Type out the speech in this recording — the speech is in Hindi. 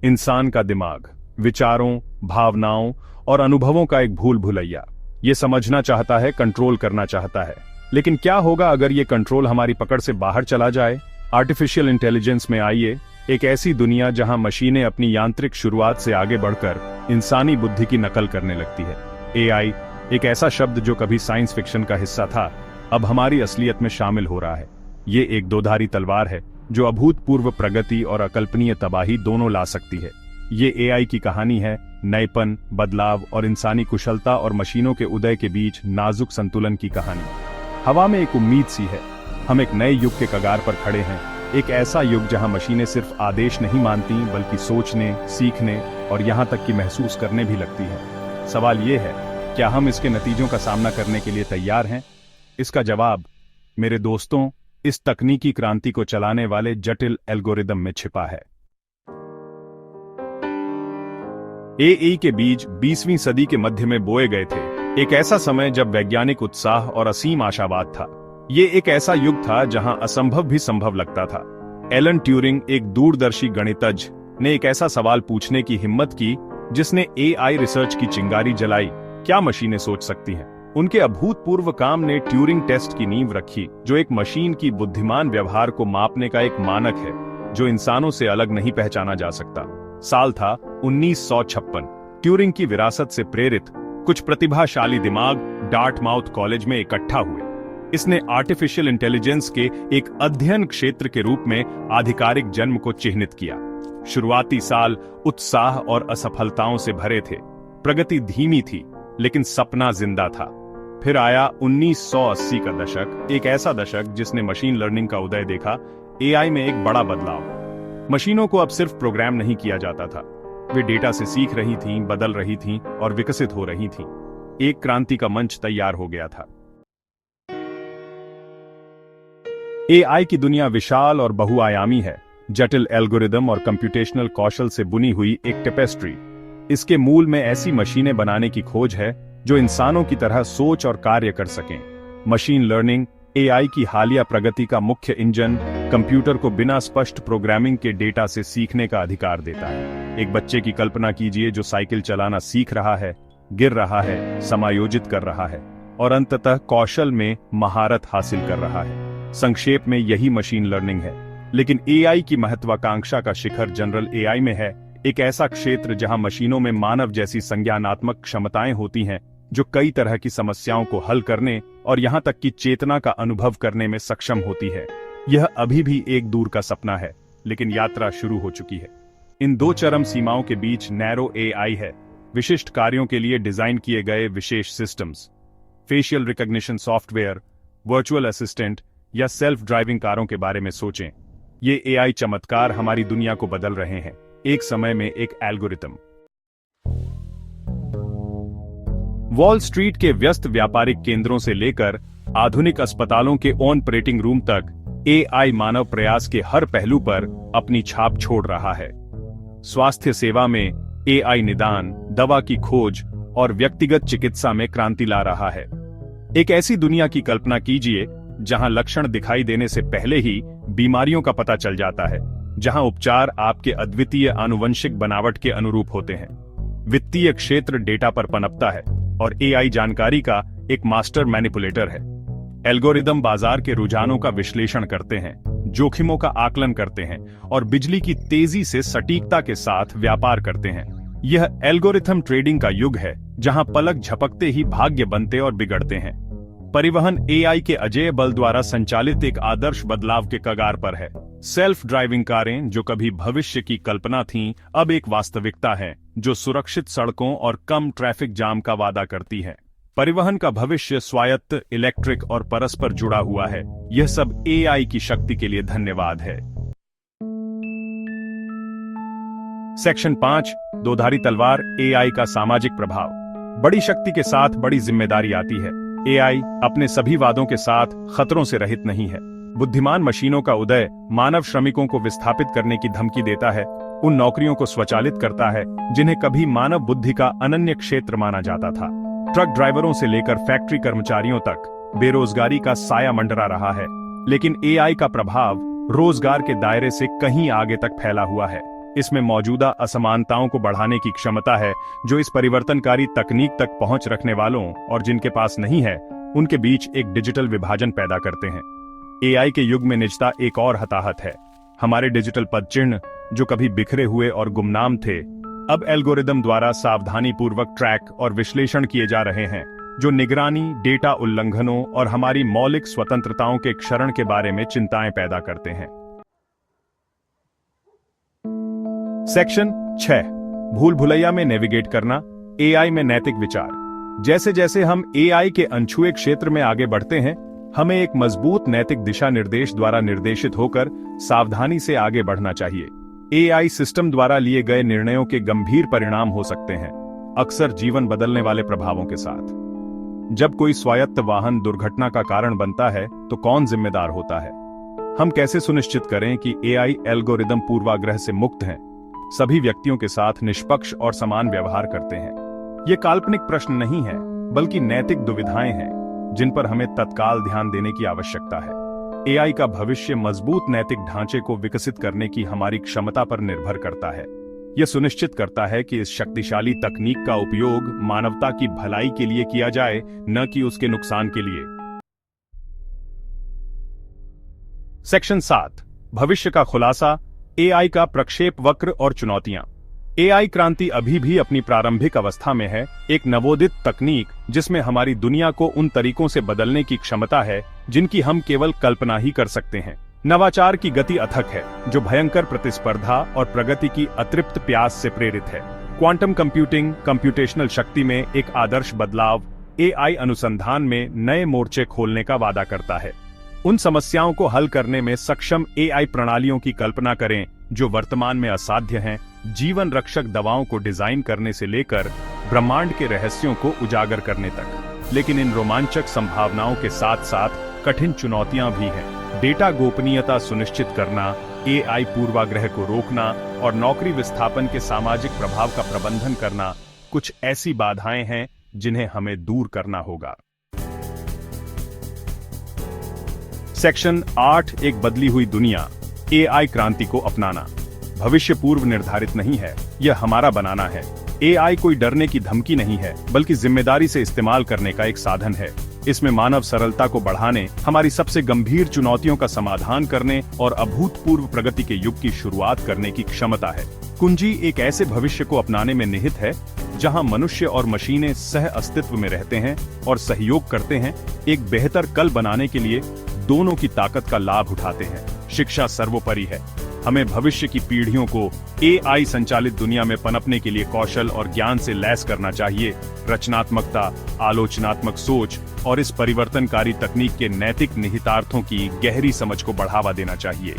इंसान का दिमाग विचारों, भावनाओं और अनुभवों का एक भूल भुलैया। ये समझना चाहता है, कंट्रोल करना चाहता है, लेकिन क्या होगा अगर ये कंट्रोल हमारी पकड़ से बाहर चला जाए? आर्टिफिशियल इंटेलिजेंस में आइए एक ऐसी दुनिया जहां मशीनें अपनी यांत्रिक शुरुआत से आगे बढ़कर इंसानी बुद्धि की नकल करने लगती है। एआई, एक ऐसा शब्द जो कभी साइंस फिक्शन का हिस्सा था, अब हमारी असलियत में शामिल हो रहा है। ये एक दोधारी तलवार है जो अभूतपूर्व प्रगति और अकल्पनीय तबाही दोनों ला सकती है। ये एआई की कहानी है नएपन, बदलाव और इंसानी कुशलता और मशीनों के उदय के बीच नाजुक संतुलन की कहानी। हवा में एक उम्मीद सी है। हम एक नए युग के कगार पर खड़े हैं, एक ऐसा युग जहां मशीनें सिर्फ आदेश नहीं मानती बल्कि सोचने, सीखने और यहां तक कि महसूस करने भी लगती हैं। सवाल ये है, क्या हम इसके नतीजों का सामना करने के लिए तैयार हैं? इसका जवाब मेरे दोस्तों इस तकनीकी क्रांति को चलाने वाले जटिल एल्गोरिदम में छिपा है। एआई के बीज 20वीं सदी के मध्य में बोए गए थे, एक ऐसा समय जब वैज्ञानिक उत्साह और असीम आशावाद था। ये एक ऐसा युग था जहां असंभव भी संभव लगता था। एलन ट्यूरिंग, एक दूरदर्शी गणितज्ञ, ने एक ऐसा सवाल पूछने की हिम्मत की जिसने एआई रिसर्च की चिंगारी जलाई, क्या मशीनें सोच सकती हैं? उनके अभूतपूर्व काम ने ट्यूरिंग टेस्ट की नींव रखी, जो एक मशीन की बुद्धिमान व्यवहार को मापने का एक मानक है जो इंसानों से अलग नहीं पहचाना जा सकता। साल था 1956। ट्यूरिंग की विरासत से प्रेरित कुछ प्रतिभाशाली दिमाग डार्टमाउथ कॉलेज में इकट्ठा हुए। इसने आर्टिफिशियल इंटेलिजेंस के एक अध्ययन क्षेत्र के रूप में आधिकारिक जन्म को चिह्नित किया। शुरुआती साल उत्साह और असफलताओं से भरे थे। प्रगति धीमी थी, लेकिन सपना जिंदा था। फिर आया 1980 का दशक, एक ऐसा दशक जिसने मशीन लर्निंग का उदय देखा। एआई में एक बड़ा बदलाव। मशीनों को अब सिर्फ प्रोग्राम नहीं किया जाता था, वे डेटा से सीख रही थीं, बदल रही थीं और विकसित हो रही थीं। एक क्रांति का मंच तैयार हो गया था। एआई की दुनिया विशाल और बहुआयामी है, जटिल एल्गोरिदम और कंप्यूटेशनल कौशल से बुनी हुई एक टेपेस्ट्री। इसके मूल में ऐसी मशीनें बनाने की खोज है जो इंसानों की तरह सोच और कार्य कर सकें। मशीन लर्निंग एआई की हालिया प्रगति का मुख्य इंजन कंप्यूटर को बिना स्पष्ट प्रोग्रामिंग के डेटा से सीखने का अधिकार देता है। एक बच्चे की कल्पना कीजिए जो साइकिल चलाना सीख रहा है, गिर रहा है, समायोजित कर रहा है और अंततः कौशल में महारत हासिल कर रहा है। संक्षेप में यही मशीन लर्निंग है। लेकिन एआई की महत्वाकांक्षा का शिखर जनरल एआई में है, एक ऐसा क्षेत्र जहां मशीनों में मानव जैसी संज्ञानात्मक क्षमताएं होती हैं जो कई तरह की समस्याओं को हल करने और यहां तक कि चेतना का अनुभव करने में सक्षम होती है। यह अभी भी एक दूर का सपना है, लेकिन यात्रा शुरू हो चुकी है। इन दो चरम सीमाओं के बीच नैरो एआई है, विशिष्ट कार्यों के लिए डिजाइन किए गए विशेष systems, facial recognition software, virtual assistant या सेल्फ ड्राइविंग कारों के बारे में सोचें। ये एआई चमत्कार हमारी दुनिया को बदल रहे हैं, एक समय में एक एल्गोरिथम। वॉल स्ट्रीट के व्यस्त व्यापारिक केंद्रों से लेकर आधुनिक अस्पतालों के ऑपरेटिंग रूम तक एआई मानव प्रयास के हर पहलू पर अपनी छाप छोड़ रहा है। स्वास्थ्य सेवा में एआई निदान, दवा की खोज और व्यक्तिगत चिकित्सा में क्रांति ला रहा है। एक ऐसी दुनिया की कल्पना कीजिए जहां लक्षण दिखाई देने से पहले ही बीमारियों का पता चल जाता है, जहां उपचार आपके अद्वितीय आनुवंशिक बनावट के अनुरूप होते हैं। वित्तीय क्षेत्र डेटा पर पनपता है और एआई जानकारी का एक मास्टर मैनिपुलेटर है। एल्गोरिदम बाजार के रुझानों का विश्लेषण करते हैं, जोखिमों का आकलन करते हैं और बिजली की तेजी से सटीकता के साथ व्यापार करते हैं। यह एल्गोरिथम ट्रेडिंग का युग है, जहां पलक झपकते ही भाग्य बनते और बिगड़ते हैं। परिवहन एआई के अजेय बल द्वारा संचालित एक आदर्श बदलाव के कगार पर है। सेल्फ ड्राइविंग कारें, जो कभी भविष्य की कल्पना थीं, अब एक वास्तविकता है, जो सुरक्षित सड़कों और कम ट्रैफिक जाम का वादा करती है। परिवहन का भविष्य स्वायत्त, इलेक्ट्रिक और परस्पर जुड़ा हुआ है। यह सब एआई की शक्ति के लिए धन्यवाद है। सेक्शन 5, दोधारी तलवार, एआई का सामाजिक प्रभाव। बड़ी शक्ति के साथ बड़ी जिम्मेदारी आती है। एआई अपने सभी वादों के साथ खतरों से रहित नहीं है। बुद्धिमान मशीनों का उदय मानव श्रमिकों को विस्थापित करने की धमकी देता है, उन नौकरियों को स्वचालित करता है जिन्हें कभी मानव बुद्धि का अनन्य क्षेत्र माना जाता था। ट्रक ड्राइवरों से लेकर फैक्ट्री कर्मचारियों तक बेरोजगारी का साया मंडरा रहा है। लेकिन एआई का प्रभाव रोजगार के दायरे से कहीं आगे तक फैला हुआ है। इसमें मौजूदा असमानताओं को बढ़ाने की क्षमता है, जो इस परिवर्तनकारी तकनीक तक पहुंच रखने वालों और जिनके पास नहीं है, उनके बीच एक डिजिटल विभाजन पैदा करते हैं। एआई के युग में निजता एक और हताहत है। हमारे डिजिटल पदचिह्न, जो कभी बिखरे हुए और गुमनाम थे, अब एल्गोरिदम द्वारा सावधानीपूर्वक ट्रैक और विश्लेषण किए जा रहे हैं, जो निगरानी, डेटा उल्लंघनों और हमारी मौलिक स्वतंत्रताओं के क्षरण के बारे में चिंताएं पैदा करते हैं। सेक्शन 6, भूल भुलैया में नेविगेट करना, एआई में नैतिक विचार। जैसे जैसे हम एआई के अनछुए क्षेत्र में आगे बढ़ते हैं, हमें एक मजबूत नैतिक दिशा निर्देश द्वारा निर्देशित होकर सावधानी से आगे बढ़ना चाहिए। एआई सिस्टम द्वारा लिए गए निर्णयों के गंभीर परिणाम हो सकते हैं, अक्सर जीवन बदलने वाले प्रभावों के साथ। जब कोई स्वायत्त वाहन दुर्घटना का कारण बनता है, तो कौन जिम्मेदार होता है? हम कैसे सुनिश्चित करें कि एआई एल्गोरिदम पूर्वाग्रह से मुक्त हैं, सभी व्यक्तियों के साथ निष्पक्ष और समान व्यवहार करते हैं? ये काल्पनिक प्रश्न नहीं है, बल्कि नैतिक दुविधाएं हैं, जिन पर हमें तत्काल ध्यान देने की आवश्यकता है। एआई का भविष्य मजबूत नैतिक ढांचे को विकसित करने की हमारी क्षमता पर निर्भर करता है। यह सुनिश्चित करता है कि इस शक्तिशाली तकनीक का उपयोग मानवता की भलाई के लिए किया जाए, न कि उसके नुकसान के लिए। सेक्शन 7, भविष्य का खुलासा, एआई का प्रक्षेप वक्र और चुनौतियां। एआई क्रांति अभी भी अपनी प्रारंभिक अवस्था में है, एक नवोदित तकनीक जिसमें हमारी दुनिया को उन तरीकों से बदलने की क्षमता है जिनकी हम केवल कल्पना ही कर सकते हैं। नवाचार की गति अथक है, जो भयंकर प्रतिस्पर्धा और प्रगति की अतृप्त प्यास से प्रेरित है। क्वांटम कंप्यूटिंग, कंप्यूटेशनल शक्ति में एक आदर्श बदलाव एआई अनुसंधान में नए मोर्चे खोलने का वादा करता है। उन समस्याओं को हल करने में सक्षम एआई प्रणालियों की कल्पना करें जो वर्तमान में असाध्य हैं, जीवन रक्षक दवाओं को डिजाइन करने से लेकर ब्रह्मांड के रहस्यों को उजागर करने तक। लेकिन इन रोमांचक संभावनाओं के साथ साथ कठिन चुनौतियां भी हैं। डेटा गोपनीयता सुनिश्चित करना, एआई पूर्वाग्रह को रोकना और नौकरी विस्थापन के सामाजिक प्रभाव का प्रबंधन करना कुछ ऐसी बाधाएं हैं जिन्हें हमें दूर करना होगा। सेक्शन 8, एक बदली हुई दुनिया, एआई क्रांति को अपनाना। भविष्य पूर्व निर्धारित नहीं है, यह हमारा बनाना है। एआई कोई डरने की धमकी नहीं है, बल्कि जिम्मेदारी से इस्तेमाल करने का एक साधन है। इसमें मानव सरलता को बढ़ाने, हमारी सबसे गंभीर चुनौतियों का समाधान करने और अभूतपूर्व प्रगति के युग की शुरुआत करने की क्षमता है। कुंजी एक ऐसे भविष्य को अपनाने में निहित है जहां मनुष्य और मशीनें सह अस्तित्व में रहते हैं और सहयोग करते हैं, एक बेहतर कल बनाने के लिए दोनों की ताकत का लाभ उठाते हैं। शिक्षा सर्वोपरि है। हमें भविष्य की पीढ़ियों को एआई संचालित दुनिया में पनपने के लिए कौशल और ज्ञान से लैस करना चाहिए। रचनात्मकता, आलोचनात्मक सोच और इस परिवर्तनकारी तकनीक के नैतिक निहितार्थों की गहरी समझ को बढ़ावा देना चाहिए।